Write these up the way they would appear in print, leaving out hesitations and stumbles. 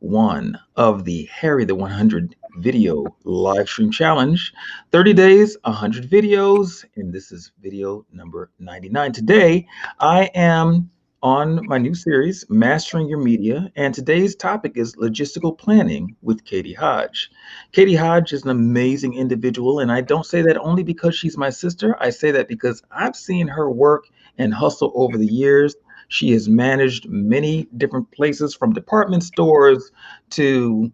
one of the Harry the 100 video live stream challenge. 30 days, 100 videos, and this is video number 99. Today, I am on my new series, Mastering Your Media, and today's topic is logistical planning with Katie Hodge. Katie Hodge is an amazing individual, and I don't say that only because she's my sister. I say that because I've seen her work and hustle over the years. She has managed many different places from department stores to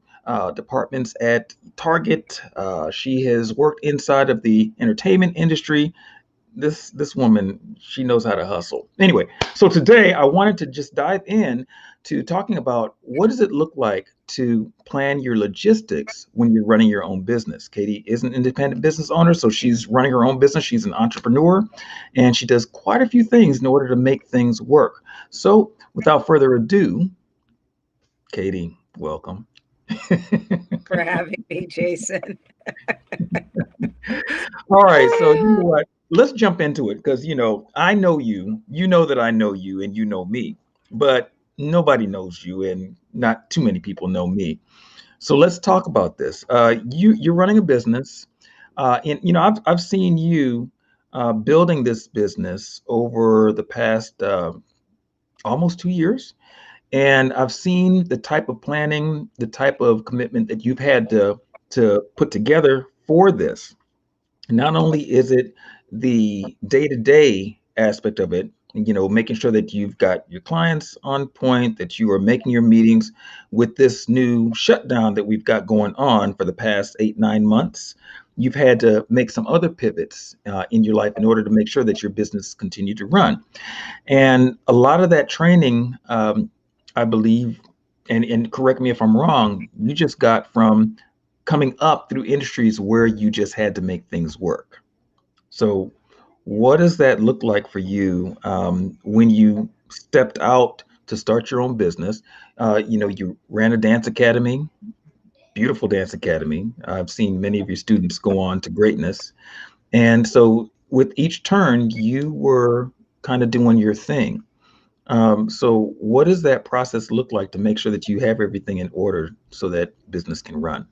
departments at Target. She has worked inside of the entertainment industry. This woman, she knows how to hustle. Anyway, so today I wanted to just dive in to talking about what does it look like to plan your logistics when you're running your own business. Katie is an independent business owner, so she's running her own business. She's an entrepreneur, and she does quite a few things in order to make things work. So without further ado, Katie, welcome. For having me, Jason. All right, so you know what? Let's jump into it because I know you, you know that I know you, and you know me, but nobody knows you, and not too many people know me. So let's talk about this. You're running a business, and I've seen you building this business over the past almost 2 years, and I've seen the type of planning, the type of commitment that you've had to put together for this. Not only is it the day-to-day aspect of it, making sure that you've got your clients on point, that you are making your meetings with this new shutdown that we've got going on for the past 8, 9 months. You've had to make some other pivots in your life in order to make sure that your business continue to run. And a lot of that training, I believe, and correct me if I'm wrong, you just got from coming up through industries where you just had to make things work. So, what does that look like for you when you stepped out to start your own business? You ran a dance academy, beautiful dance academy. I've seen many of your students go on to greatness. And so, with each turn, you were kind of doing your thing. So, what does that process look like to make sure that you have everything in order so that business can run?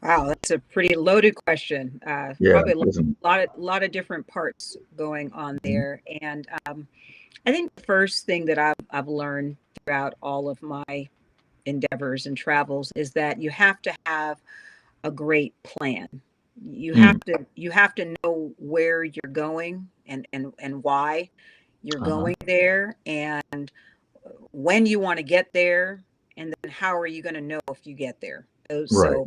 Wow, that's a pretty loaded question. Yeah, Probably a lot, listen. lot of different parts going on there. And I think the first thing that I've learned throughout all of my endeavors and travels is that you have to have a great plan. Mm, You have to know where you're going and why you're uh-huh. going there and when you want to get there, and then how are you going to know if you get there? Right.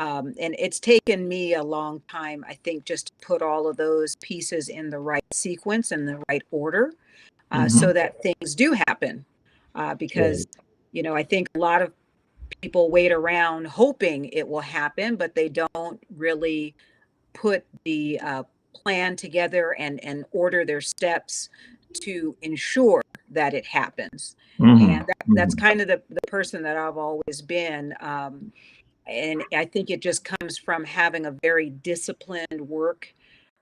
And it's taken me a long time, I think, just to put all of those pieces in the right sequence and the right order, Hmm. so that things do happen. Right. Because, I think a lot of people wait around hoping it will happen, but they don't really put the plan together and order their steps to ensure that it happens. Hmm. And that's Hmm. kind of the person that I've always been. And I think it just comes from having a very disciplined work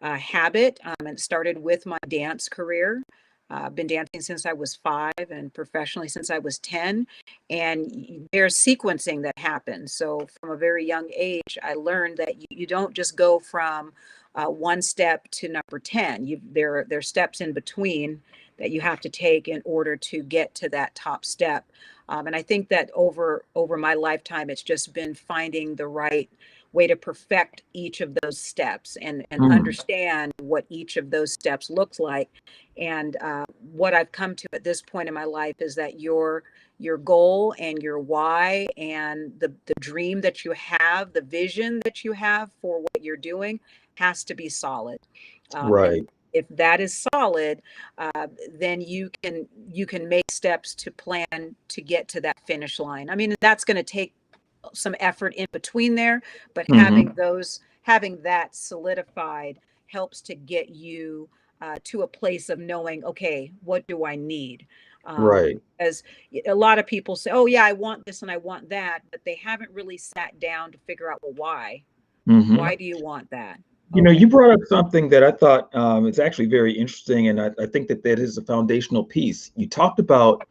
habit. It started with my dance career. I've been dancing since I was 5 and professionally since I was 10. And there's sequencing that happens. So from a very young age, I learned that you don't just go from one step to number 10. There are steps in between that you have to take in order to get to that top step. And I think that over my lifetime, it's just been finding the right way to perfect each of those steps and Hmm. understand what each of those steps looks like. And what I've come to at this point in my life is that your goal and your why and the dream that you have, the vision that you have for what you're doing has to be solid. And Right. if that is solid, then you can make steps to plan to get to that finish line. I mean, that's going to take some effort in between there, but Hmm. having that solidified helps to get you to a place of knowing, okay, what do I need? Right. As a lot of people say, oh yeah, I want this and I want that, but they haven't really sat down to figure out, well, why? Hmm. Why do you want that? You Okay. brought up something that I thought is actually very interesting, and I think that that is a foundational piece. You talked about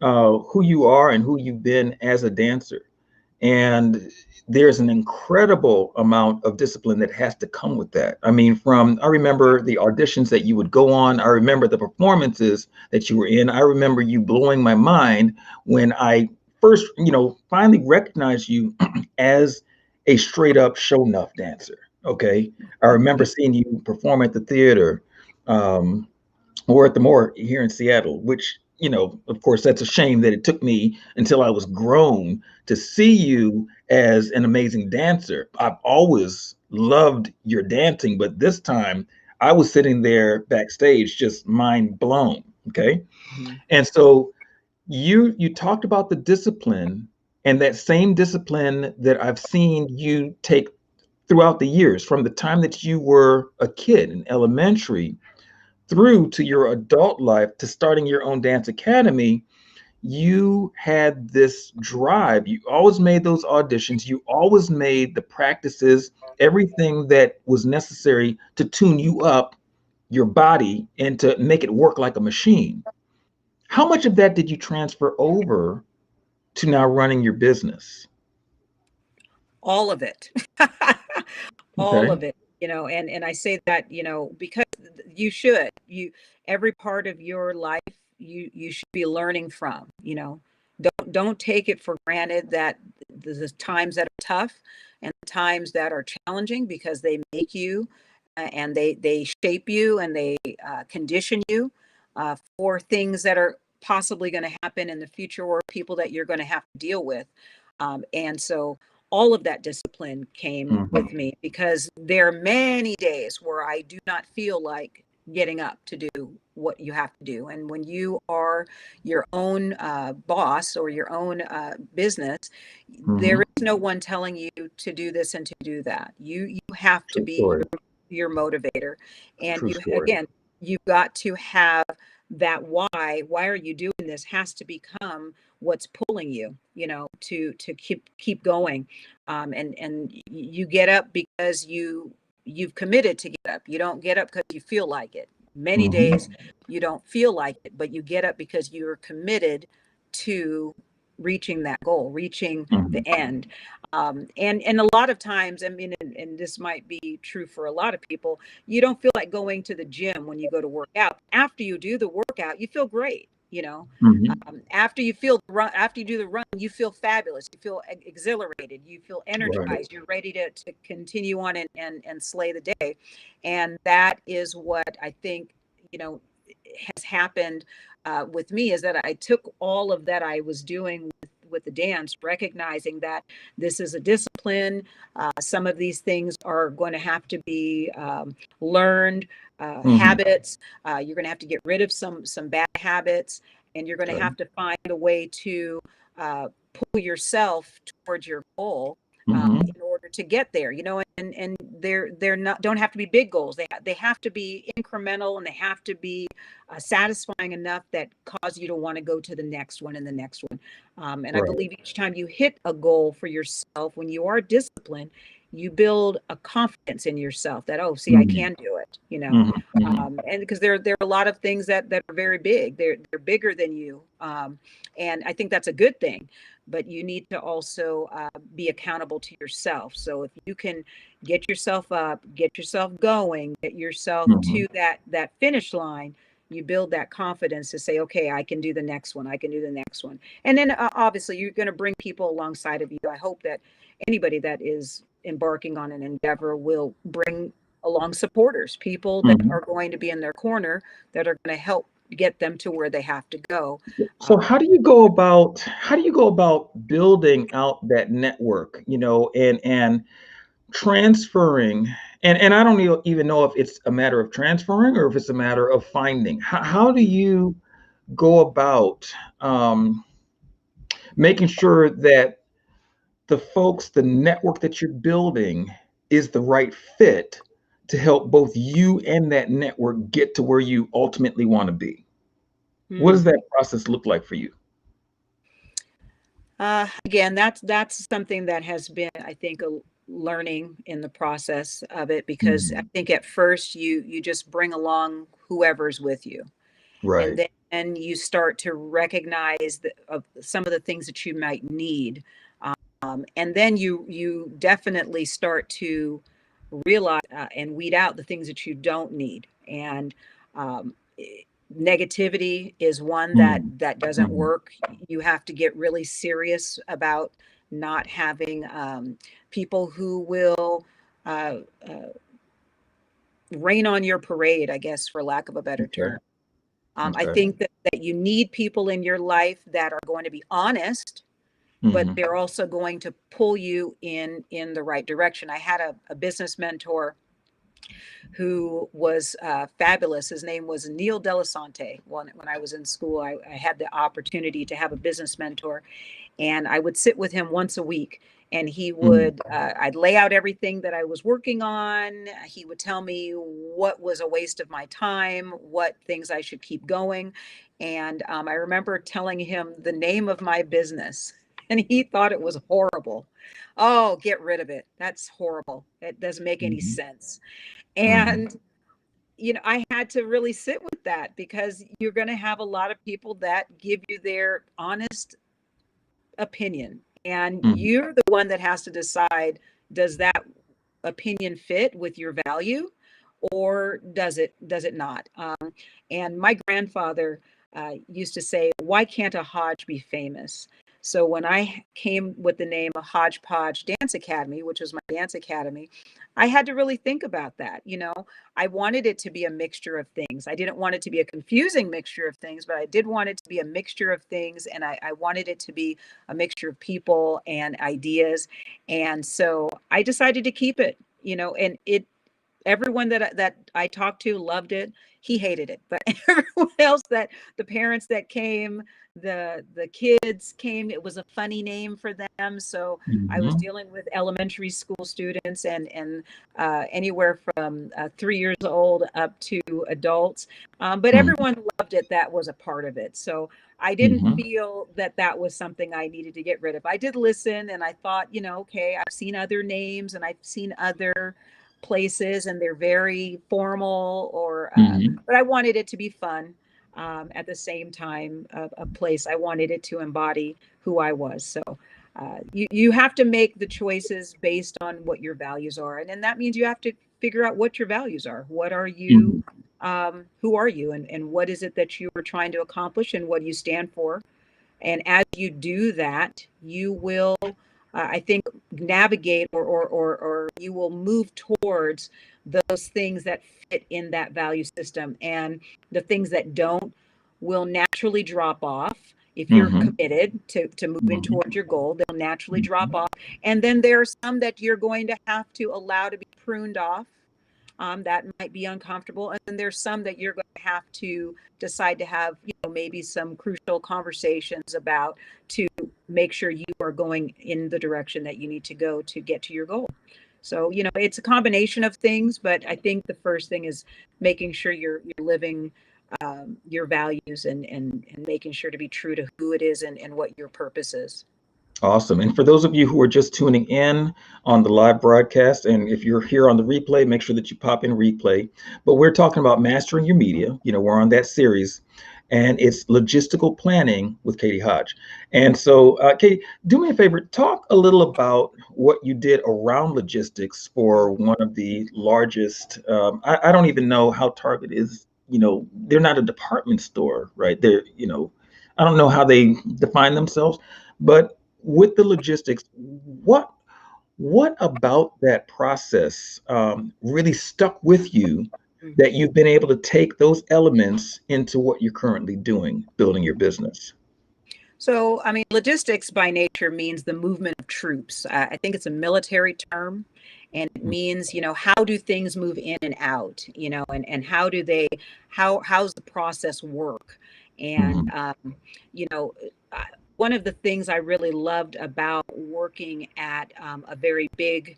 who you are and who you've been as a dancer. And there's an incredible amount of discipline that has to come with that. I mean, I remember the auditions that you would go on. I remember the performances that you were in. I remember you blowing my mind when I first, finally recognized you as a straight up show enough dancer. Okay. I remember seeing you perform at the theater. Um, or at the Moore here in Seattle, which, of course, that's a shame that it took me until I was grown to see you as an amazing dancer. I've always loved your dancing, but this time I was sitting there backstage just mind blown. Okay. Mhm. And so you talked about the discipline, and that same discipline that I've seen you take throughout the years, from the time that you were a kid in elementary through to your adult life to starting your own dance academy. You had this drive. You always made those auditions. You always made the practices, everything that was necessary to tune you up, your body, and to make it work like a machine. How much of that did you transfer over to now running your business? All of it. All Okay. of it, and I say that, because you should. Every part of your life, you should be learning from, Don't take it for granted that the times that are tough and the times that are challenging, because they make you, and they shape you, and they condition you for things that are possibly going to happen in the future, or people that you're going to have to deal with. And so all of that discipline came with Mhm. me, because there are many days where I do not feel like getting up to do what you have to do. And when you are your own boss, or your own business, there Mhm. is no one telling you to do this and to do that. You have to True be story. your motivator. And True you, story. again, you've got to have that why are you doing this, has to become what's pulling you, to keep going. And you get up because you've committed to get up. You don't get up because you feel like it. Many Mhm. days you don't feel like it, but you get up because you're committed to reaching that goal, reaching the Mhm. end. And a lot of times, I mean, and this might be true for a lot of people, you don't feel like going to the gym when you go to work out. After you do the workout, you feel great. Mhm. After you feel the run, after you do the run, you feel fabulous. You feel exhilarated. You feel Right. energized. You're ready to continue on and slay the day. And that is what I think, you know, has happened with me, is that I took all of that I was doing with the dance, recognizing that this is a discipline. Some of these things are going to have to be learned Mhm. habits. You're going to have to get rid of some bad habits, and you're going to Okay. have to find a way to pull yourself towards your goal Mhm. in order to get there. And they're not don't have to be big goals. They have to be incremental, and they have to be satisfying enough that cause you to want to go to the next one and the next one. And I Right. believe each time you hit a goal for yourself, when you are disciplined, you build a confidence in yourself that, oh, see, I Mhm. can do it. Mhm. Mhm. And because there are a lot of things that are very big. They're bigger than you, and I think that's a good thing. But you need to also be accountable to yourself. So if you can get yourself up, get yourself going, get yourself Mhm. to that finish line, you build that confidence to say, okay, I can do the next one. I can do the next one. And then obviously you're going to bring people alongside of you. I hope that anybody that is embarking on an endeavor will bring along supporters, people that Mhm. are going to be in their corner, that are going to help get them to where they have to go. So how do you go about building out that network, and transferring, and I don't even know if it's a matter of transferring or if it's a matter of finding. How do you go about making sure that the network that you're building is the right fit to help both you and that network get to where you ultimately want to be? What Hmm. does that process look like for you? Again, that's something that has been, I think, a learning in the process of it, because I Mhm. think at first you just bring along whoever's with you, and Right. then you start to recognize some of the things that you might need. And then you definitely start to realize and weed out the things that you don't need. And um, negativity is one Mm, that doesn't mhm. work. You have to get really serious about not having people who will uh, uh, rain on your parade, I guess, for lack of a better Okay. term. I Okay. think that you need people in your life that are going to be honest, but Mhm. they're also going to pull you in the right direction. I had a business mentor who was fabulous. His name was Neil Delasante. When I was in school, I had the opportunity to have a business mentor, and I would sit with him once a week. And he Mhm. would, I'd lay out everything that I was working on. He would tell me what was a waste of my time, what things I should keep going. And I remember telling him the name of my business, and he thought it was horrible. Oh, get rid of it. That's horrible. It doesn't make any Mhm. sense. Mhm. And I had to really sit with that because you're going to have a lot of people that give you their honest opinion. And Mhm. you're the one that has to decide, does that opinion fit with your value, or does it not? And my grandfather used to say, why can't a Hodge be famous? So when I came with the name of Hodgepodge Dance Academy, which was my dance academy, I had to really think about that. I wanted it to be a mixture of things. I didn't want it to be a confusing mixture of things, but I did want it to be a mixture of things. And I wanted it to be a mixture of people and ideas. And so I decided to keep it, and everyone that I talked to loved it. He hated it, but everyone else, that the parents that came, the kids came, it was a funny name for them. So I was Mhm. dealing with elementary school students and anywhere from 3 years old up to adults. But Mhm. everyone loved it. That was a part of it. So I didn't Mhm. feel that that was something I needed to get rid of. I did listen, and I thought, okay, I've seen other names and I've seen other places, and they're very formal, or Mhm. but I wanted it to be fun. At the same time, a place, I wanted it to embody who I was. So you have to make the choices based on what your values are, and then that means you have to figure out what your values are. What are you? Mhm. Who are you, and what is it that you are trying to accomplish, and what do you stand for? And as you do that, you will, I think, navigate, or you will move towards those things that fit in that value system. And the things that don't will naturally drop off. If you're Mhm. committed to moving Mhm. towards your goal, they'll naturally drop Mhm. off. And then there are some that you're going to have to allow to be pruned off. That might be uncomfortable. And then there's some that you're going to have to decide to have, maybe some crucial conversations about, to make sure you are going in the direction that you need to go to get to your goal. So, it's a combination of things, but I think the first thing is making sure you're living your values, and making sure to be true to who it is, and what your purpose is. Awesome. And for those of you who are just tuning in on the live broadcast, and if you're here on the replay, make sure that you pop in replay. But we're talking about mastering your media. We're on that series, and it's logistical planning with Katie Hodge. And so, Katie, do me a favor, talk a little about what you did around logistics for one of the largest. I don't even know how Target is. They're not a department store, right? I don't know how they define themselves, but with the logistics, what about that process really stuck with you, Mhm. that you've been able to take those elements into what you're currently doing, building your business? So, I mean, logistics by nature means the movement of troops. I think it's a military term, and it means, how do things move in and out, and how's the process work? And, Mm-hmm. you know, uh, one of the things I really loved about working at a very big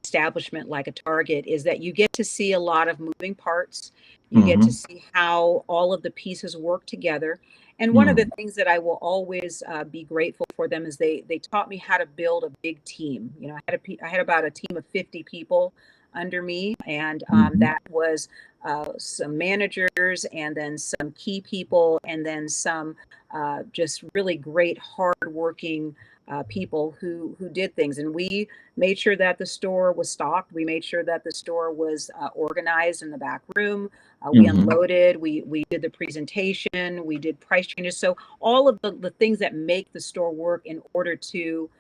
establishment like a Target is that you get to see a lot of moving parts. You get to Mm-hmm. see how all of the pieces work together. And one of the Mm-hmm. things that I will always be grateful for them is they taught me how to build a big team. I had about a team of 50 people under me, and Mhm. that was some managers, and then some key people, and then some just really great, hardworking people who did things. And we made sure that the store was stocked. We made sure that the store was organized in the back room. We Mhm. unloaded. We did the presentation. We did price changes. So all of the things that make the store work in order to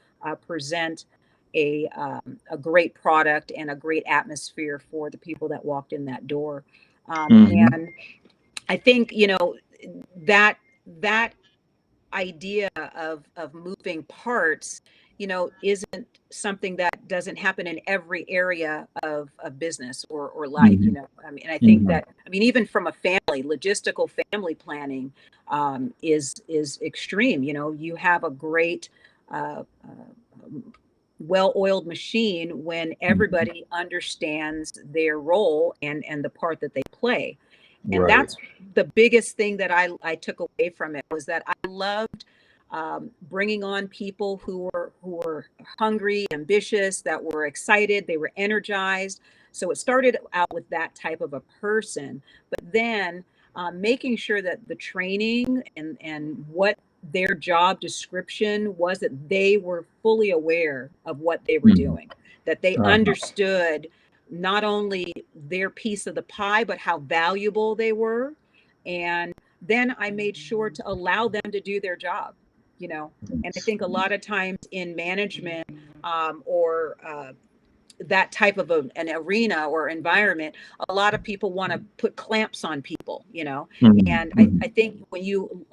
present a great product and a great atmosphere for the people that walked in that door. Mhm. And I think, you know, that that idea of moving parts, you know, isn't something that doesn't happen in every area of business or life, you Mhm. know. I mean, I think Mhm. that, I mean, even from a family, logistical family planning is extreme. You know, you have a great well-oiled machine when Mhm. everybody understands their role and the part that they play. And Right. that's the biggest thing that I took away from it, was that I loved bringing on people who were hungry, ambitious, that were excited, they were energized. So it started out with that type of a person, but then making sure that the training and what their job description was, that they were fully aware of what they were Mhm. doing, that they Uh-huh. understood not only their piece of the pie, but how valuable they were. And then I made sure to allow them to do their job, you know. And I Yes. think a lot of times in management or that type of an arena or environment, a lot of people want to put clamps on people, you know. Mhm. And I Mhm. think when you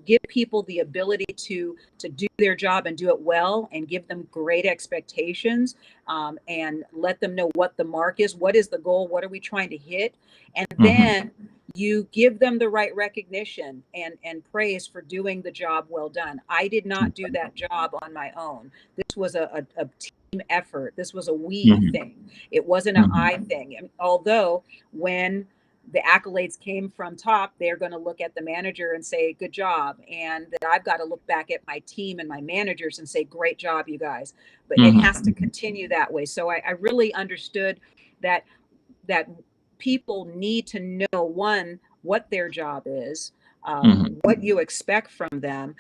give people the ability to do their job and do it well, and give them great expectations, and let them know what the mark is, what is the goal, what are we trying to hit, and Mhm. then you give them the right recognition and praise for doing the job well done. I did not do that job on my own. This was a team effort. This was a we Mhm. thing. It wasn't an Mhm. I thing. And although when the accolades came from top, they're going to look at the manager and say, good job. And that I've got to look back at my team and my managers and say, great job, you guys. But it Mhm. has to continue that way. So I really understood that that people need to know, one, what their job is, Mhm. what you expect from them.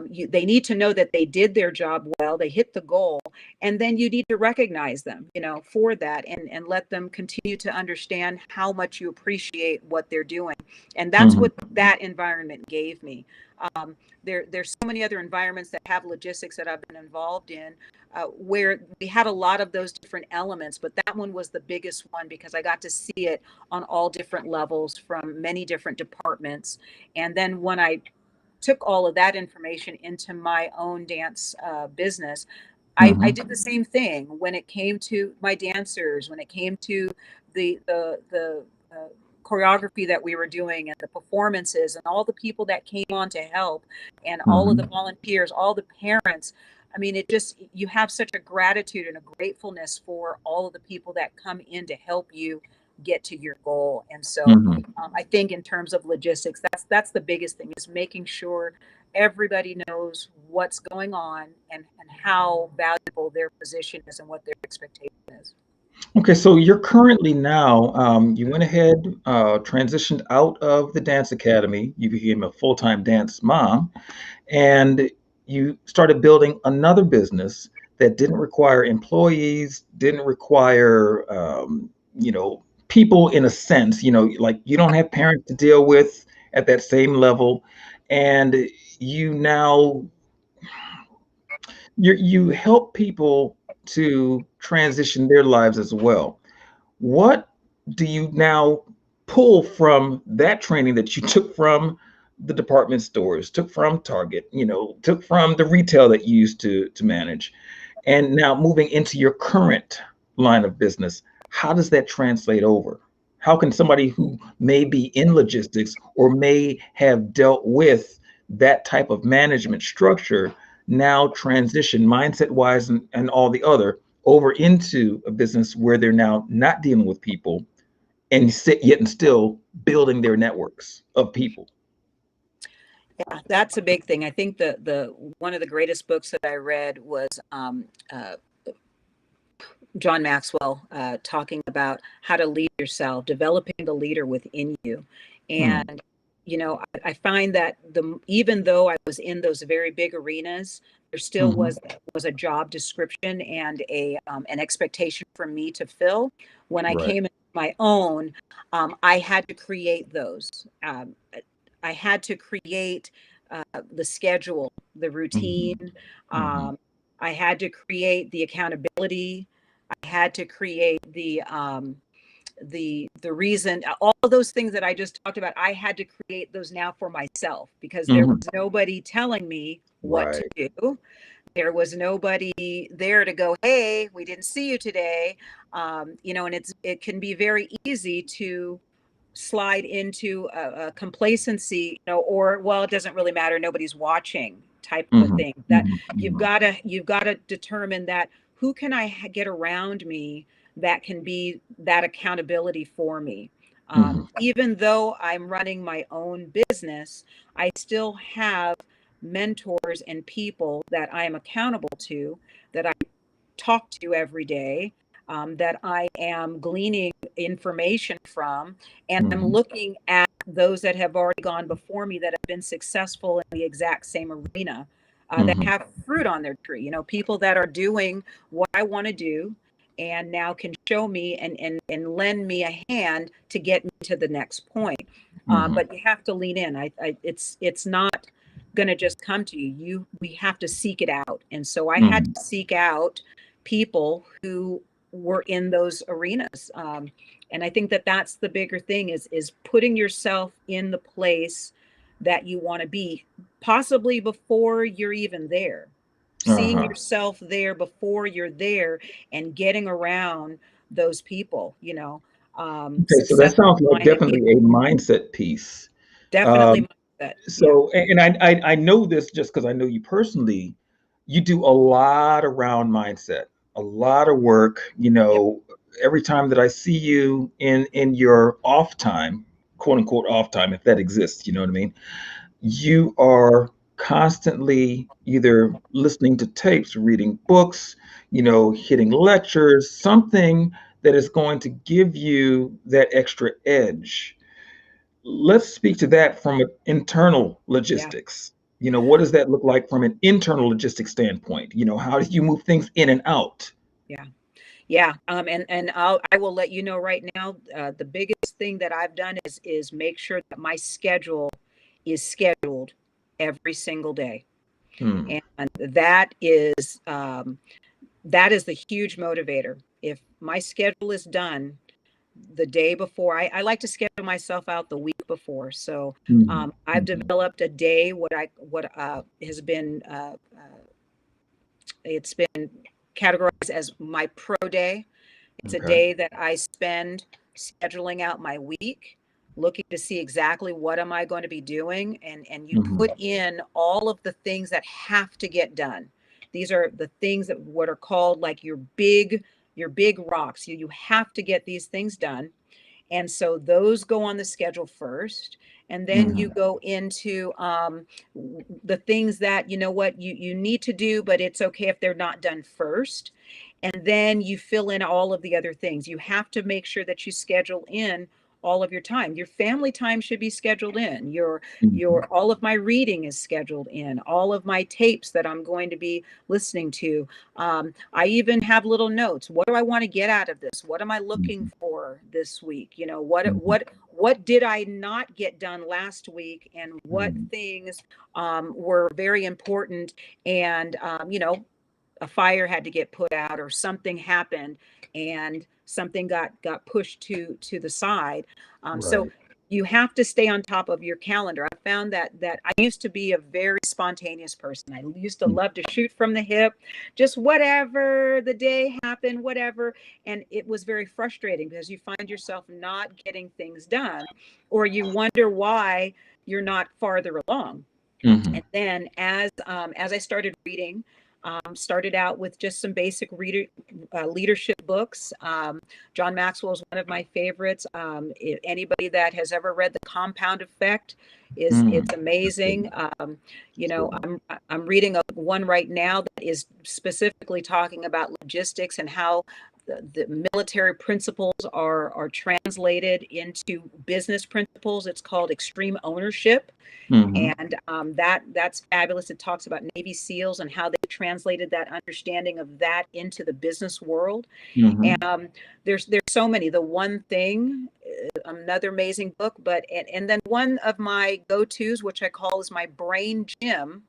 They need to know that they did their job well, they hit the goal, and then you need to recognize them, you know, for that, and let them continue to understand how much you appreciate what they're doing. And that's Mhm. what that environment gave me. There's so many other environments that have logistics that I've been involved in, where we had a lot of those different elements, but that one was the biggest one because I got to see it on all different levels from many different departments. And then when I took all of that information into my own dance business, I Mhm. did the same thing when it came to my dancers, when it came to the choreography that we were doing and the performances and all the people that came on to help and all of the Mhm. volunteers, all the parents. I mean, it just, you have such a gratitude and a gratefulness for all of the people that come in to help you get to your goal. And so Mhm. I think in terms of logistics, that's the biggest thing, is making sure everybody knows what's going on and how valuable their position is and what their expectation is. Okay, so you're currently now, you went ahead, transitioned out of the dance academy. You became a full-time dance mom, and you started building another business that didn't require employees, didn't require, people in a sense, like you don't have parents to deal with at that same level. And you now you help people to transition their lives as well. What do you now pull from that training that you took from the department stores, took from Target, took from the retail that you used to manage, and now moving into your current line of business? How does that translate over? How can somebody who may be in logistics or may have dealt with that type of management structure now transition mindset wise and all the other over into a business where they're now not dealing with people and yet and still building their networks of people? Yeah, that's a big thing. I think the one of the greatest books that I read was John Maxwell talking about how to lead yourself, developing the leader within you. Mm, And, I find that even though I was in those very big arenas, there still mhm. was a job description and an expectation for me to fill. When I Right. came into my own, I had to create those. I had to create the schedule, the routine. Mhm, mhm, Um, I had to create the accountability. I had to create the reason, all of those things that I just talked about. I had to create those now for myself because there mhm. was nobody telling me what to Right. do. There was nobody there to go, hey, we didn't see you today. And it can be very easy to slide into a complacency, or, well, it doesn't really matter, nobody's watching type of a Mhm, thing. That mhm, mhm, you've got to determine that who can I get around me that can be that accountability for me. mhm, Even though I'm running my own business, I still have mentors and people that I am accountable to, that I talk to every day, that I am gleaning information from, and I'm mhm, looking at those that have already gone before me that have been successful in the exact same arena, that mhm, have fruit on their tree. People that are doing what I want to do and now can show me and lend me a hand to get me to the next point. mhm, But you have to lean in. It's not going to just come to you. We have to seek it out. And so I had mhm. to seek out people who were in those arenas. And I think that that's the bigger thing, is putting yourself in the place that you want to be, possibly before you're even there. Seeing Uh-huh. yourself there before you're there, and getting around those people, Okay, so that successful sounds like minded definitely a people. mindset piece. Definitely Um, mindset. Yeah. so, and I know this just because I know you personally. You do a lot around mindset, a lot of work. Yep. Every time that I see you in your off time, quote unquote off time, if that exists, you know what I mean? You are constantly either listening to tapes, reading books, hitting lectures, something that is going to give you that extra edge. Let's speak to that from an internal Yeah. logistics. What does that look like from an internal logistics standpoint? How do you move things in and out? Yeah. Yeah, and I will let you know right now. The biggest thing that I've done is make sure that my schedule is scheduled every single day, Hmm. and that is the huge motivator. If my schedule is done the day before, I like to schedule myself out the week before. So Mhm, I've mhm, developed a day, what has been it's been categorized as my pro day. It's a okay. day that I spend scheduling out my week, looking to see exactly what am I going to be doing, and you Mhm, put in all of the things that have to get done. These are the things that what are called like your big rocks. You have to get these things done. And so those go on the schedule first. And then you mhm, go into the things that, what you need to do, but it's okay if they're not done first. And then you fill in all of the other things. You have to make sure that you schedule in all of your time. Your family time should be scheduled in. Your mhm, all of my reading is scheduled in. All of my tapes that I'm going to be listening to. I even have little notes. What do I want to get out of this? What am I looking mhm, for this week? What mhm, what what did I not get done last week, and what mhm. things were very important, and a fire had to get put out, or something happened and something got pushed to the side. So Right. you have to stay on top of your calendar. I found that I used to be a very spontaneous person. I used to Mm, love to shoot from the hip, just whatever the day happened, whatever. And it was very frustrating because you find yourself not getting things done, or you wonder why you're not farther along. mhm, And then as I started reading, started out with just some basic leadership books. John Maxwell is one of my favorites. Anybody that has ever read The Compound Effect, is mm. it's That's a good amazing. one. That's a good one. I'm reading one right now that is specifically talking about logistics and how the military principles are translated into business principles. It's called extreme ownership, Mm-hmm. and that's fabulous. It talks about Navy SEALs and how they translated that understanding of that into the business world. And Mm-hmm. there's so many. The One Thing, another amazing book. But and then one of my go-tos, which I call is my brain gym,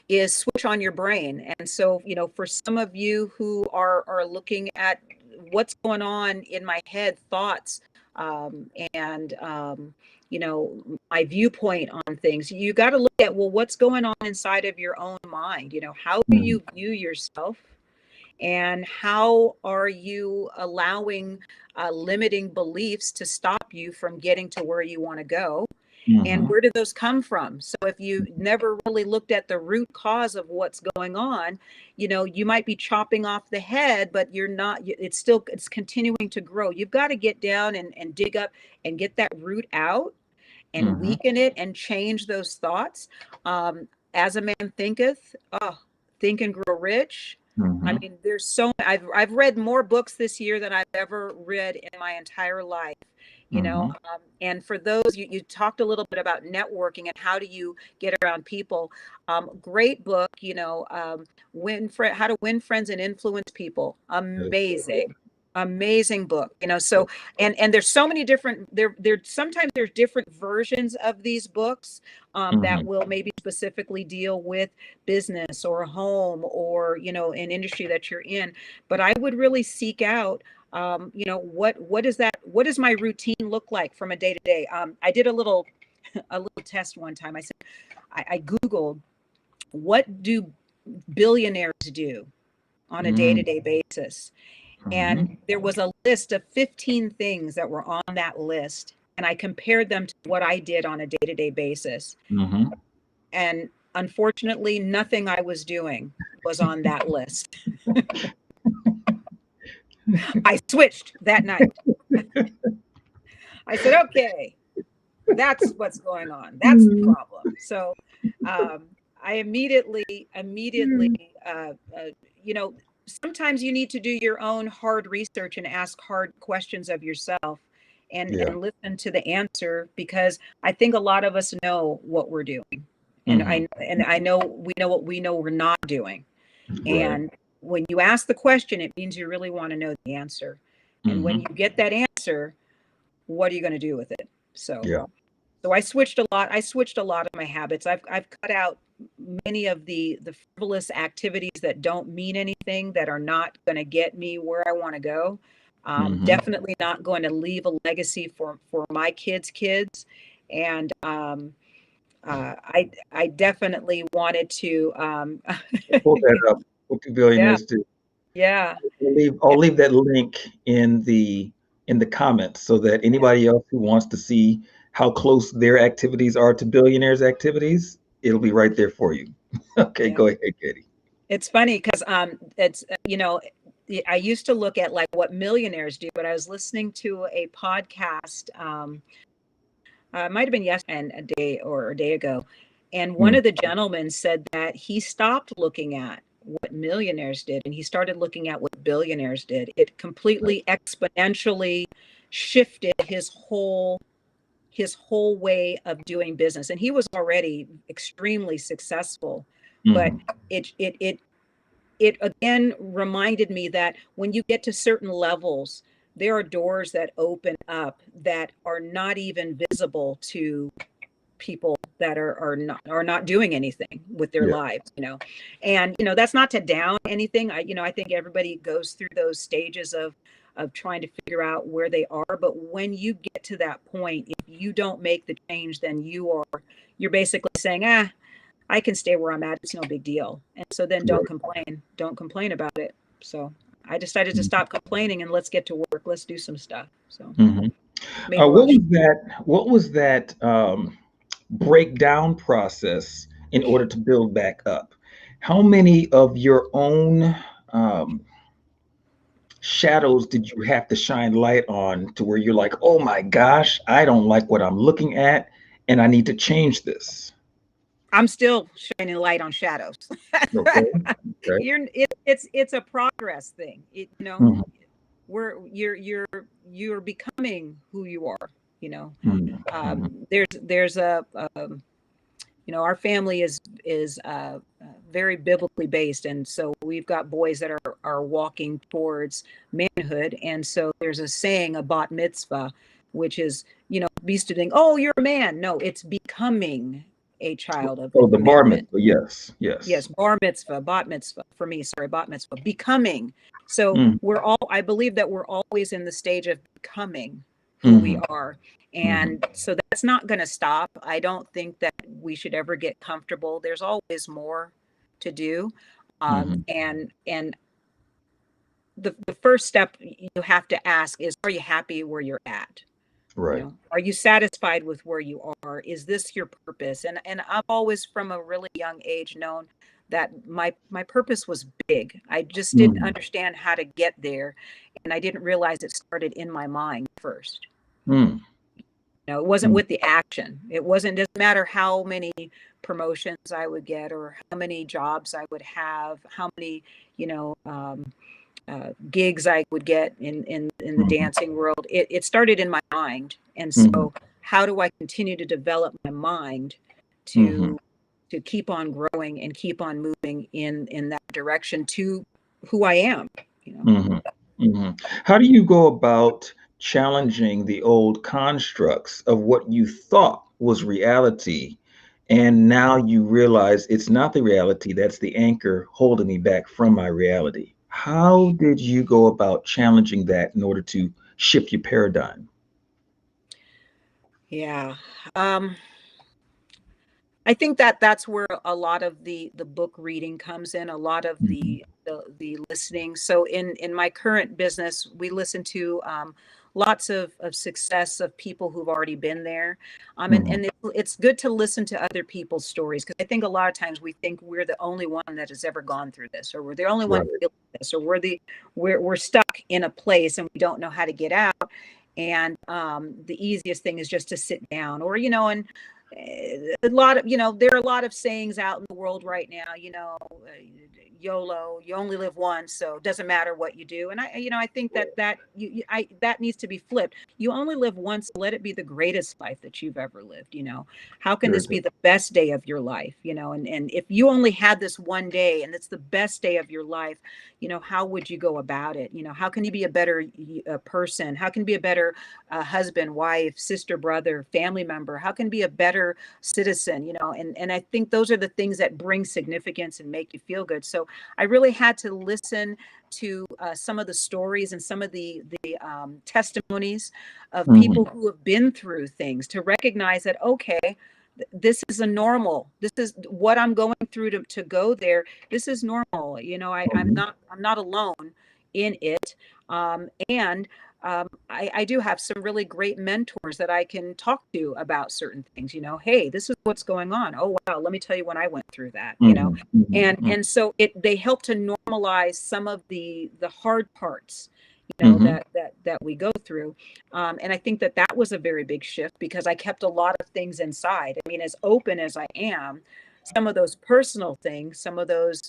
is Switch on Your Brain. And so, for some of you who are looking at what's going on in my head, thoughts, and my viewpoint on things, you got to look at, well, what's going on inside of your own mind? How do Mm-hmm. you view yourself? And how are you allowing limiting beliefs to stop you from getting to where you want to go? And Mm-hmm. where do those come from? So if you never really looked at the root cause of what's going on, you might be chopping off the head, but you're not, it's continuing to grow. You've got to get down and dig up and get that root out and Mm-hmm. weaken it and change those thoughts. As a man thinketh, think and grow rich. I Mm-hmm. mean, there's so I've read more books this year than I've ever read in my entire life. Mm-hmm. And for those, you talked a little bit about networking and how do you get around people. Great book, How to Win Friends and Influence People. That is so good. Amazing book. Yeah. So and there's so many different there sometimes there's different versions of these books that Mm-hmm. will maybe specifically deal with business or home or an industry that you're in. But I would really seek out what does my routine look like from a day to day. I did a little test one time. I said I googled, what do billionaires do on a day to day basis? And Mm-hmm. there was a list of 15 things that were on that list. And I compared them to what I did on a day to day basis. Mm-hmm. And unfortunately, nothing I was doing was on that list. I switched that night. I said, okay, that's what's going on. That's the Mm-hmm. problem. So um, I immediately, uh, uh, you know, sometimes you need to do your own hard research and ask hard questions of yourself Yeah. and listen to the answer, because I think a lot of us know what we're doing. And Mm-hmm. I know we know what we know we're not doing. Right. And when you ask the question, it means you really want to know the answer. And when Mm-hmm. you get that answer, what are you going to do with it? So Yeah. so I switched a lot. I switched a lot of my habits. I've cut out many of the frivolous activities that don't mean anything, that are not going to get me where I want to go. Mm-hmm. Definitely not going to leave a legacy for my kids. And I definitely wanted to. Pull that up. What do Yeah, billionaires do? yeah, I'll leave that link in the comments so that yeah, anybody else who wants to see how close their activities are to billionaires' activities, it'll be right there for you. Okay, yeah. go ahead, Katie. It's funny because it's I used to look at like what millionaires do, but I was listening to a podcast. It might have been yesterday and a day ago, and one Mm, of the gentlemen said that he stopped looking at what millionaires did and he started looking at what billionaires did. It completely exponentially shifted his whole way of doing business, and he was already extremely successful. But mhm. it again reminded me that when you get to certain levels, there are doors that open up that are not even visible to people that are not doing anything with their Yeah. lives. And that's not to down anything. I think everybody goes through those stages of trying to figure out where they are. But when you get to that point, if you don't make the change, then you're basically saying, I can stay where I'm at. It's no big deal. And so then don't Right. complain. Don't complain about it. So I decided to Mhm. stop complaining and let's get to work. Let's do some stuff. So Mhm. made a What lot. was that? What was that breakdown process in order to build back up? How many of your own um, shadows did you have to shine light on to where you're like, oh my gosh, I don't like what I'm looking at, and I need to change this? I'm still shining light on shadows. Okay. Okay. It's a progress thing. You know, Mhm, you're becoming who you are. You know, mhm, mhm. there's a you know, our family is very biblically based, and so we've got boys that are walking towards manhood, and so there's a saying, a bat mitzvah, which is, you know, be student. Oh, you're a man. No, it's becoming a child of the Oh, the bar commandment. mitzvah. Yes. Yes, Yes. bar mitzvah, bat mitzvah for me. Sorry, bat mitzvah, becoming. So Mm, we're all. I believe that we're always in the stage of becoming who we mhm, are, mhm, and so that's not going to stop. I don't think that we should ever get comfortable. There's always more to do, mhm. and the first step you have to ask is, are you happy where you're at? You Right. know, are you satisfied with where you are? Is this your purpose? And I've always from a really young age known that my purpose was big. I just didn't Mhm, understand how to get there, and I didn't realize it started in my mind first. mm, You know, it wasn't mm, with the action. It wasn't, doesn't matter how many promotions I would get or how many jobs I would have, how many, you know, gigs I would get in the mhm, dancing world. It started in my mind, and mhm, so how do I continue to develop my mind mhm, to keep on growing and keep on moving in that direction to who I am? You know. mhm, mhm. How do you go about challenging the old constructs of what you thought was reality, and now you realize it's not the reality, that's the anchor holding me back from my reality? How did you go about challenging that in order to shift your paradigm? Yeah. Um, I think that that's where a lot of the book reading comes in, a lot of Mhm, the listening. So in my current business, we listen to lots of success of people who've already been there, mhm. it's good to listen to other people's stories because I think a lot of times we think we're the only one that has ever gone through this, or we're the only one Right. feeling this, or we're stuck in a place and we don't know how to get out. And the easiest thing is just to sit down, or you know, and a lot of, you know, there are a lot of sayings out in the world right now, you know, YOLO, you only live once, so it doesn't matter what you do. And I, you know, I think that that needs to be flipped. You only live once, let it be the greatest life that you've ever lived. You know, how can Very this good. be the best day of your life? You know, and if you only had this one day and it's the best day of your life, you know, how would you go about it? You know, how can you be a better person? How can you be a better husband, wife, sister, brother, family member? How can be a better citizen? You know, and I think those are the things that bring significance and make you feel good. So I really had to listen to some of the stories and some of the testimonies of Mhm, people who have been through things to recognize that, okay, this is a normal, this is what I'm going through to go there. This is normal. You know, mhm. I'm not alone in it. And I do have some really great mentors that I can talk to about certain things. You know, hey, this is what's going on. Oh wow, let me tell you when I went through that. You know, Mhm, mhm, mhm, and so it they help to normalize some of the hard parts. You know mhm. that we go through, and I think that that was a very big shift because I kept a lot of things inside. I mean, as open as I am, some of those personal things, some of those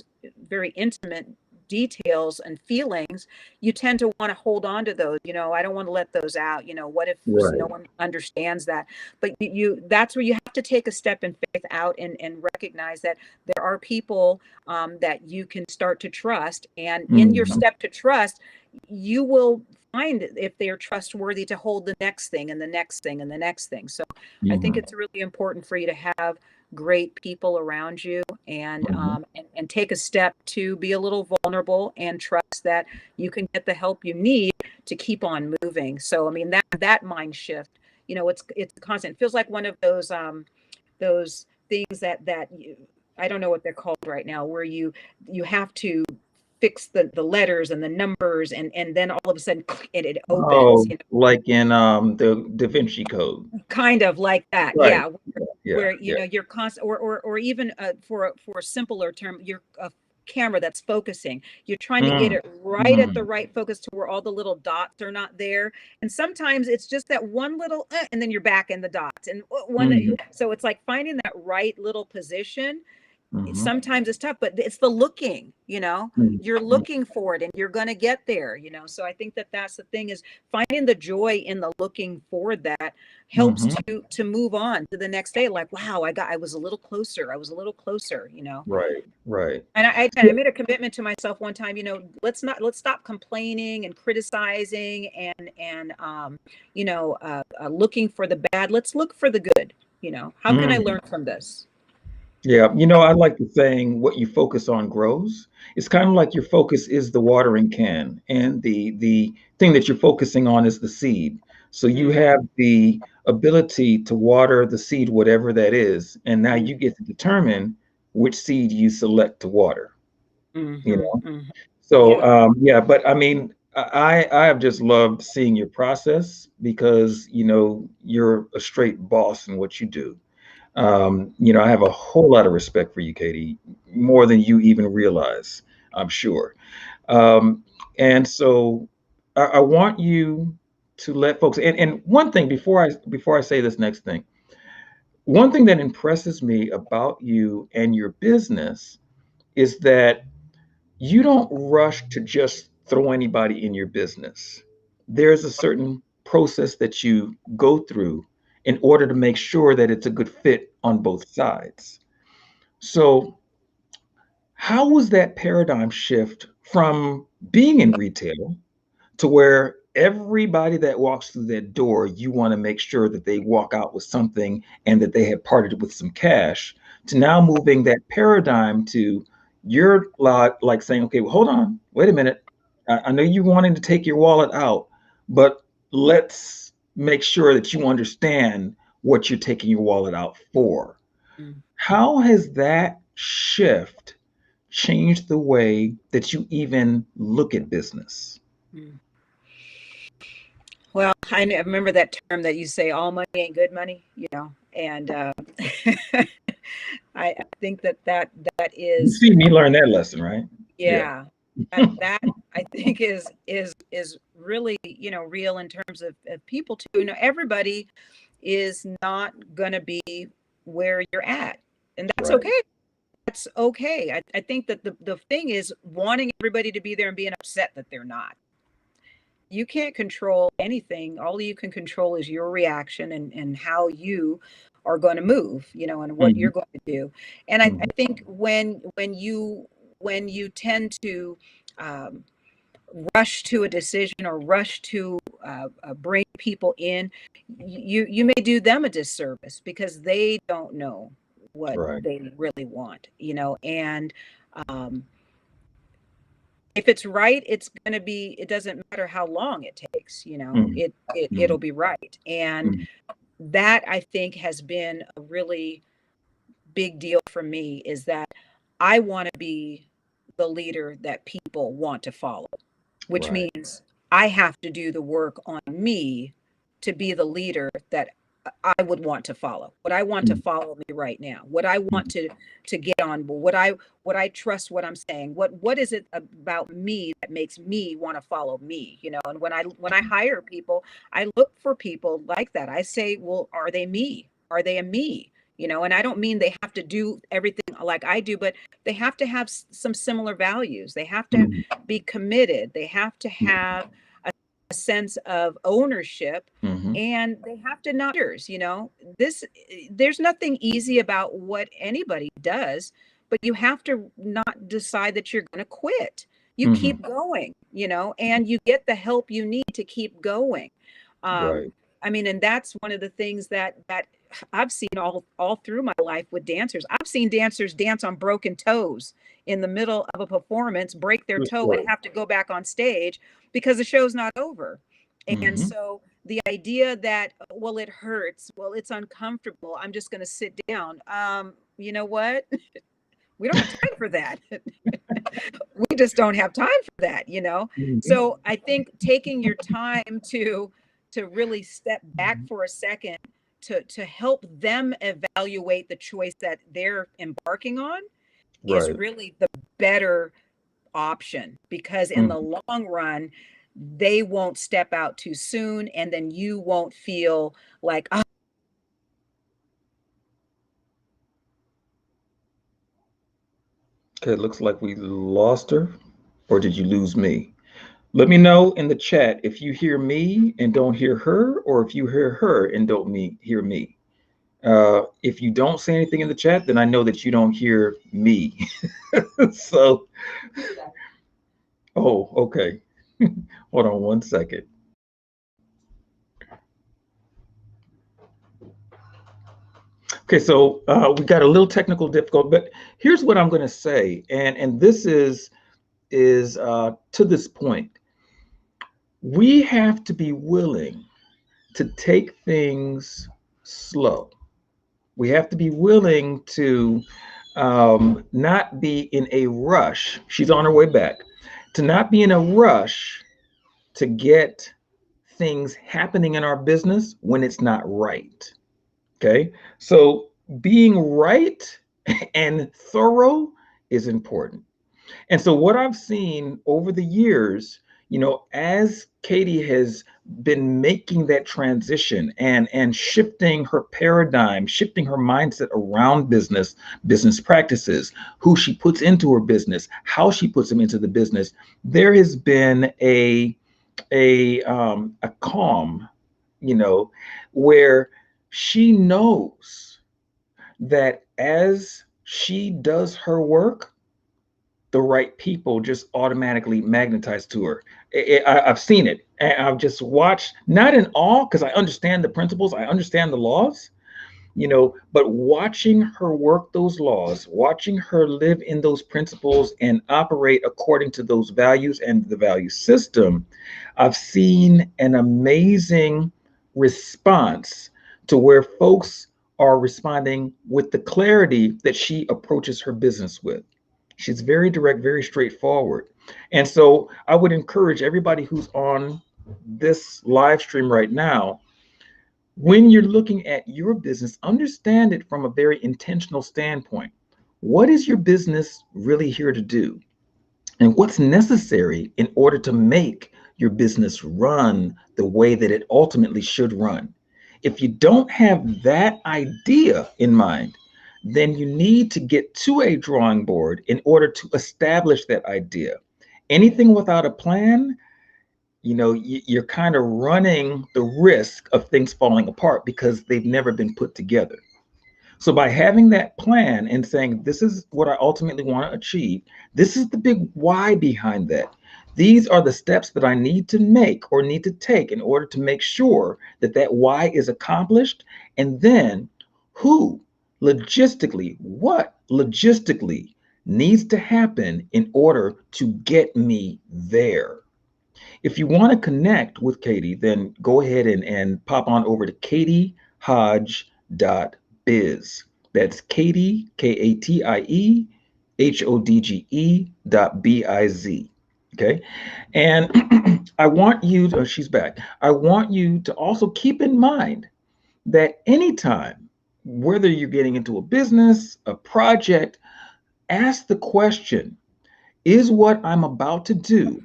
very intimate details and feelings, you tend to want to hold on to those. You know, I don't want to let those out. You know, what if no Right. one understands that? But that's where you have to take a step in faith out and recognize that there are people that you can start to trust. And in your Mhm, step to trust, you will find if they are trustworthy to hold the next thing and the next thing and the next thing. So I think mhm, it's really important for you to have great people around you mhm. and take a step to be a little vulnerable and trust that you can get the help you need to keep on moving. So I mean that mind shift, you know, it's constant. It feels like one of those things that you, I don't know what they're called right now, where you have to fix the letters and the numbers and then all of a sudden it opens, Oh, you like in, the Da Vinci Code. know, kind of like that. Right. Yeah, Yeah, yeah, where you yeah. know you're constant or even for a simpler term, you're camera that's focusing. You're trying to get Mm, it right at the mm, right focus to where all the little dots are not there. And sometimes it's just that one little, and then you're back in the dots. And one, mm, so it's like finding that right little position. mhm, Sometimes it's tough, but it's the looking, mm, you're mm, looking for it and you're going to get there, so I think that that's the thing, is finding the joy in the looking for that helps mhm. to move on to the next day, like, wow, I was a little closer, Right, right. and I Yeah. made a commitment to myself one time, let's stop complaining and criticizing and looking for the bad. Let's look for the good. How can I Mm. learn from this? Yeah, I like the saying, "What you focus on grows." It's kind of like your focus is the watering can, and the thing that you're focusing on is the seed. So you Mm, have the ability to water the seed, whatever that is, and now mm, you get to determine which seed you select to water. You mhm, know. mhm. So Yeah. yeah, but I mean, I have just loved seeing your process because you're a straight boss in what you do. I have a whole lot of respect for you, Katie, more than you even realize, I'm sure. Um, and so I want you to let folks, and one thing before I say this next thing, one thing that impresses me about you and your business is that you don't rush to just throw anybody in your business. There's a certain process that you go through in order to make sure that it's a good fit on both sides. So, how was that paradigm shift from being in retail to where everybody that walks through that door, you want to make sure that they walk out with something and that they have parted with some cash, to now moving that paradigm to you're like saying, okay, well, hold on, wait a minute. I know you're wanting to take your wallet out, but let's make sure that you understand what you're taking your wallet out for. Mm, How has that shift changed the way that you even look at business? mm. Well, I remember that term that you say, all money ain't good money, and I think that You is, see me learn that lesson, right? Yeah. yeah, that I think is really, real in terms of people too. Everybody is not going to be where you're at, and that's Right. okay. That's okay. I think that the thing is wanting everybody to be there and being upset that they're not. You can't control anything. All you can control is your reaction and how you are going to move, and what Mhm, you're going to do. And I mhm, think when you tend to um, rush to a decision or rush to bring people in, you may do them a disservice because they don't know what right. they really want, and um, if it's right, it's going to be, it doesn't matter how long it takes, Mhm, it'll mhm, be right. And mhm. that, I think, has been a really big deal for me, is that I want to be the leader that people want to follow, which Right. means I have to do the work on me to be the leader that I would want to follow. What I want to Mhm, follow me right now. What I want mhm. to get on board. What I trust what I'm saying. What is it about me that makes me want to follow me? And when I hire people, I look for people like that. I say, well, are they me? Are they a me? And I don't mean they have to do everything like I do, but they have to have some similar values. They have to Mhm, be committed. They have to have a sense of ownership, mhm, and they have to not this there's nothing easy about what anybody does, but you have to not decide that you're going to quit. You mhm. keep going, and you get the help you need to keep going. um Right. I mean, and that's one of the things that I've seen all through my life with dancers. I've seen dancers dance on broken toes in the middle of a performance, break their True toe, and story. have to go back on stage because the show's not over. And Mhm, so the idea that, well, it hurts, well, it's uncomfortable, I'm just going to sit down. You know what? We don't have time for that. We just don't have time for that. mhm, So I think taking your time to really step back mhm. for a second to help them evaluate the choice that they're embarking on is Right. really the better option, because in the long run, they won't step out too soon, and then you won't feel like, oh. Okay, it looks like we lost her, or did you lose me? Let me know in the chat if you hear me and don't hear her, or if you hear her and don't hear me. If you don't say anything in the chat, then I know that you don't hear me. So, oh, okay. Hold on one second. Okay, so we got a little technical difficulty, but here's what I'm going to say, and this is to this point. We have to be willing to take things slow. We have to be willing to not be in a rush. She's on her way back. To not be in a rush to get things happening in our business when it's not right. Okay. So being right and thorough is important. And so what I've seen over the years, as Katie has been making that transition and shifting her paradigm, shifting her mindset around business practices, who she puts into her business, how she puts them into the business, there has been a calm, where she knows that as she does her work, the right people just automatically magnetize to her. I've seen it. And I've just watched, not in all, because I understand the principles, I understand the laws, but watching her work those laws, watching her live in those principles and operate according to those values and the value system, I've seen an amazing response to where folks are responding with the clarity that she approaches her business with. She's very direct, very straightforward. And so I would encourage everybody who's on this live stream right now, when you're looking at your business, understand it from a very intentional standpoint. What is your business really here to do? And what's necessary in order to make your business run the way that it ultimately should run? If you don't have that idea in mind, then you need to get to a drawing board in order to establish that idea. Anything without a plan, you're kind of running the risk of things falling apart because they've never been put together. So by having that plan and saying, this is what I ultimately want to achieve, this is the big why behind that. These are the steps that I need to make or need to take in order to make sure that that why is accomplished. And then what logistically needs to happen in order to get me there. If you want to connect with Katie, then go ahead and pop on over to katiehodge.biz. That's Katie, KatieHodge.biz. Okay. And I want you to, she's back. I want you to also keep in mind that anytime, whether you're getting into a business, a project, ask the question, is what I'm about to do,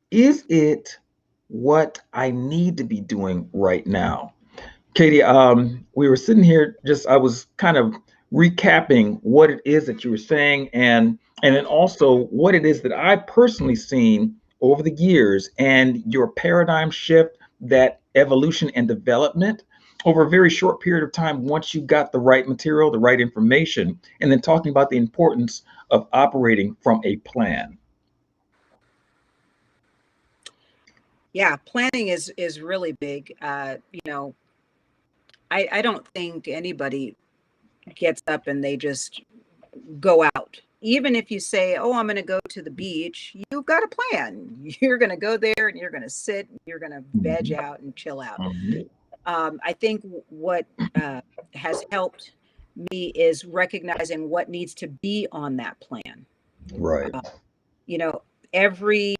is it what I need to be doing right now? Katie, we were sitting here I was kind of recapping what it is that you were saying, and then also what it is that I've personally seen over the years and your paradigm shift, that evolution and development over a very short period of time once you got the right material, the right information, and then talking about the importance of operating from a plan. Yeah, planning is really big. I don't think anybody gets up and they just go out. Even if you say, oh, I'm going to go to the beach, you've got a plan. You're going to go there and you're going to sit, you're going to veg Mhm. out and chill out. Mhm. I think what has helped me is recognizing what needs to be on that plan. Right. Uh, you know, every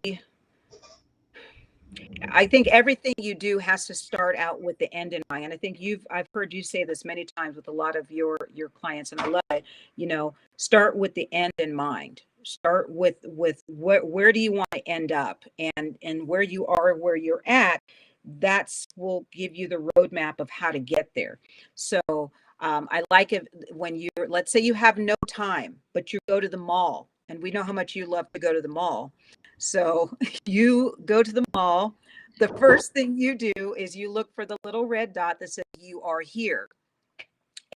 I think everything you do has to start out with the end in mind. And I think I've heard you say this many times with a lot of your clients, and I love it. Start with the end in mind. start with where do you want to end up, and where you are, where you're at, that's will give you the roadmap of how to get there. So I like it when you, let's say you have no time, but you go to the mall, and we know how much you love to go to the mall. So you go to the mall. The first thing you do is you look for the little red dot that says you are here,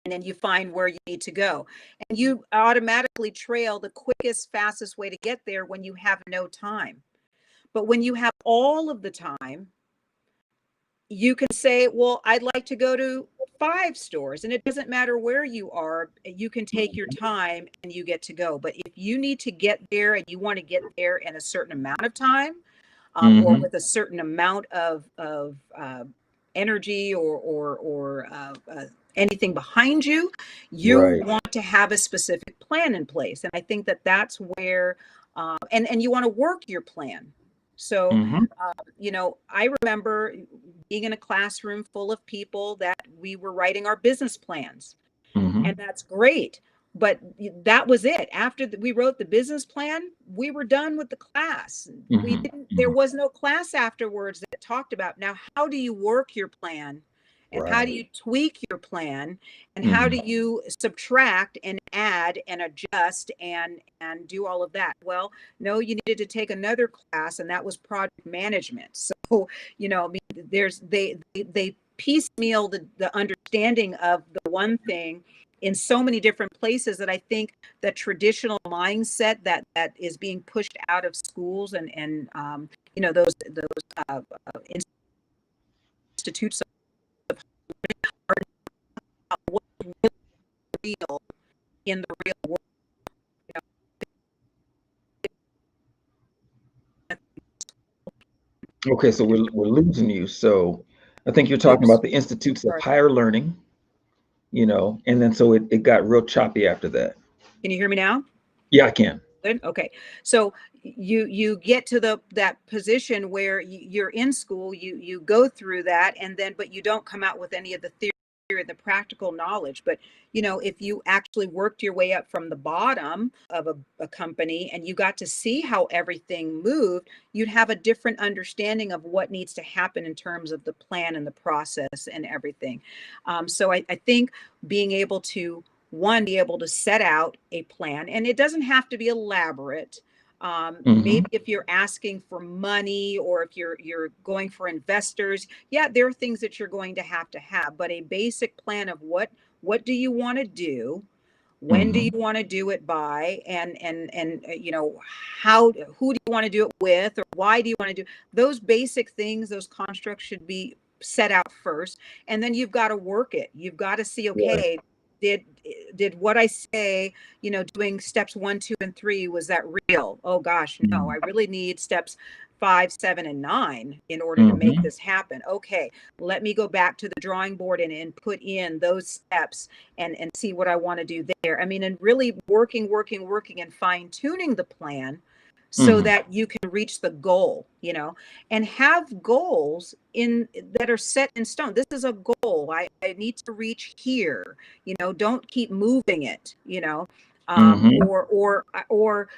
and then you find where you need to go. And you automatically trail the quickest, fastest way to get there when you have no time. But when you have all of the time, you can say, well, I'd like to go to 5 stores, and it doesn't matter where you are. You can take your time and you get to go. But if you need to get there and you want to get there in a certain amount of time, or Hmm. with a certain amount of energy, or anything behind you, you Right. want to have a specific plan in place. And I think that that's where, and you want to work your plan. So, Hmm. I remember being in a classroom full of people that we were writing our business plans, and Hmm. that's great. But that was it. After we wrote the business plan, we were done with the class. We Hmm. didn't, there Hmm. was no class afterwards that talked about, now, how do you work your plan? And how do Right. you tweak your plan? And how do Hmm. you subtract and add and adjust and do all of that? Well, no, you needed to take another class, and that was project management. So, I mean, they piecemeal the understanding of the one thing in so many different places, that I think the traditional mindset that is being pushed out of schools, and those institutes are not what's real in the real world. Okay, so we're losing you. So I think you're talking Oops, about the institutes of sorry. higher learning, and then so it got real choppy after that. Can you hear me now? Yeah, I can. Good. Okay. So you get to that position where you're in school, you go through that, and then but you don't come out with any of the theory or the practical knowledge. But if you actually worked your way up from the bottom of a company, and you got to see how everything moved, you'd have a different understanding of what needs to happen in terms of the plan and the process and everything. So I think being able to, one, be able to set out a plan, and it doesn't have to be elaborate. Maybe Hmm. if you're asking for money, or if you're going for investors, yeah, there are things that you're going to have, but a basic plan of what do you want to do, when do you Hmm. want to do it by, and how, who do you want to do it with, or why do you want to do those basic things. Those constructs should be set out first, and then you've got to work it. You've got to see, Right. okay, did did what I say, doing steps 1, 2, and 3, was that real? Oh gosh, no, I really need steps 5, 7, and 9 in order to make Hmm. this happen. Okay, let me go back to the drawing board and put in those steps, and see what I want to do there. I mean, and really working and fine tuning the plan so Hmm. that you can reach the goal, and have goals in that are set in stone. This is a goal. I need to reach here, don't keep moving it, Hmm. or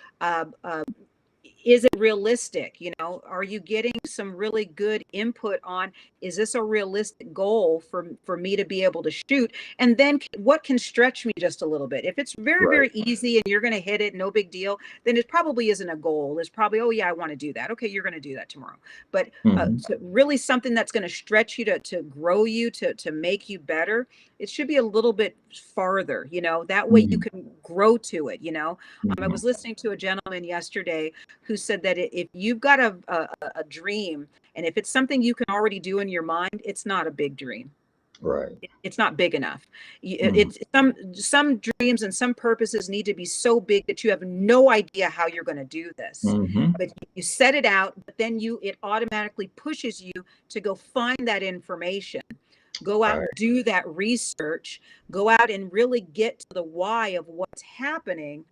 is it realistic? Are you getting some really good input on, is this a realistic goal for me to be able to shoot? And then what can stretch me just a little bit? If it's very, Right. very easy and you're going to hit it, no big deal, then it probably isn't a goal. It's probably, oh yeah, I want to do that. Okay, you're going to do that tomorrow. But Hmm. really something that's going to stretch you, to grow you, to make you better, it should be a little bit farther, that way you Hmm. can grow to it. I Hmm. was listening to a gentleman yesterday who said that if you've got a dream, and if it's something you can already do in your mind, it's not a big dream. Right. It's not big enough. Hmm. It's some dreams and some purposes need to be so big that you have no idea how you're going to do this. Hmm. But you set it out, but then it automatically pushes you to go find that information, go out, Right. do that research, go out and really get to the why of what's happening,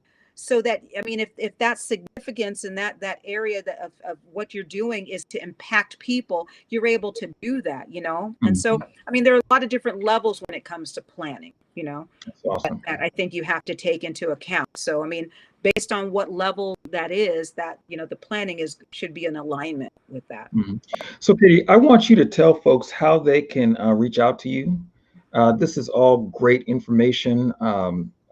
so that, I mean, if that's significance in that area of what you're doing is to impact people, you're able to do that, you know. And so, Mhm. I mean, there are a lot of different levels when it comes to planning, you know, That's awesome. that I think you have to take into account. So, I mean, based on what level that is, that, you know, the planning is should be in alignment with that. Mhm. So, Katie, I want you to tell folks how they can reach out to you. This is all great information.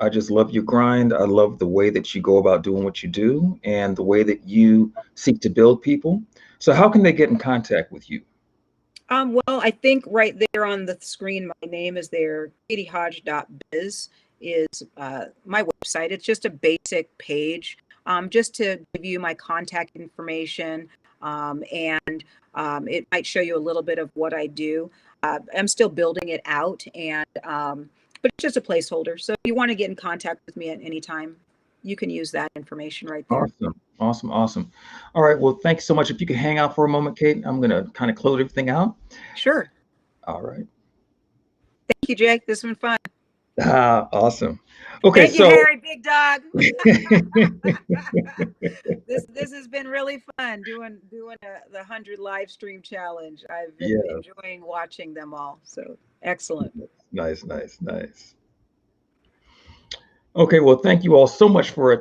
I just love your grind. I love the way that you go about doing what you do and the way that you seek to build people. So, how can they get in contact with you? Well, I think right there on the screen, my name is there. KatieHodge.biz is my website. It's just a basic page, just to give you my contact information, and it might show you a little bit of what I do. I'm still building it out, and but it's just a placeholder. So if you want to get in contact with me at any time, you can use that information right there. Awesome. Awesome. Awesome. All right. Well, thanks so much. If you could hang out for a moment, Kate, I'm going to kind of close everything out. Sure. All right. Thank you, Jake. This has been fun. Awesome. Okay. Thank you, So, Harry, big dog. This has been really fun doing the 100 live stream challenge. I've been yeah, enjoying watching them all. So excellent. nice, nice, nice. Okay, well, thank you all so much for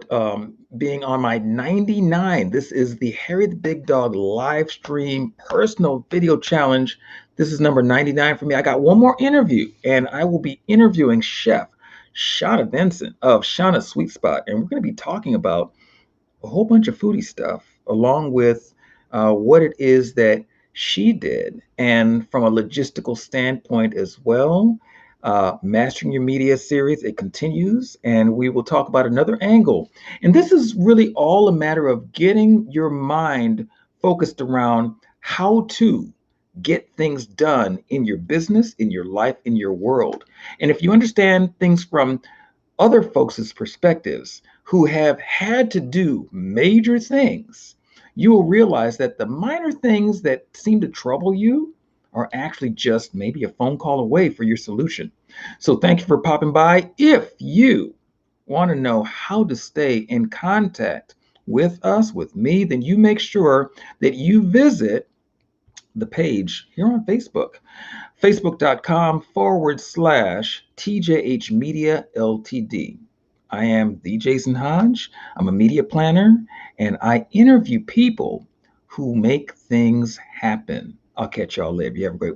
being on my 99. This is the Harry the Big Dog live stream personal video challenge. This is number 99 for me. I got one more interview, and I will be interviewing Chef Shauna Vincent of Shauna's Sweet Spot, and we're going to be talking about a whole bunch of foodie stuff, along with what it is that she did, and from a logistical standpoint as well. Mastering Your Media series, it continues, and we will talk about another angle. And this is really all a matter of getting your mind focused around how to get things done in your business, in your life, in your world. And if you understand things from other folks' perspectives who have had to do major things, you will realize that the minor things that seem to trouble you are actually just maybe a phone call away for your solution. So thank you for popping by. If you want to know how to stay in contact with us, with me, then you make sure that you visit the page here on Facebook, facebook.com/ TJH Media Ltd. I am the Jason Hodge. I'm a media planner and I interview people who make things happen. I'll catch y'all later. You have a great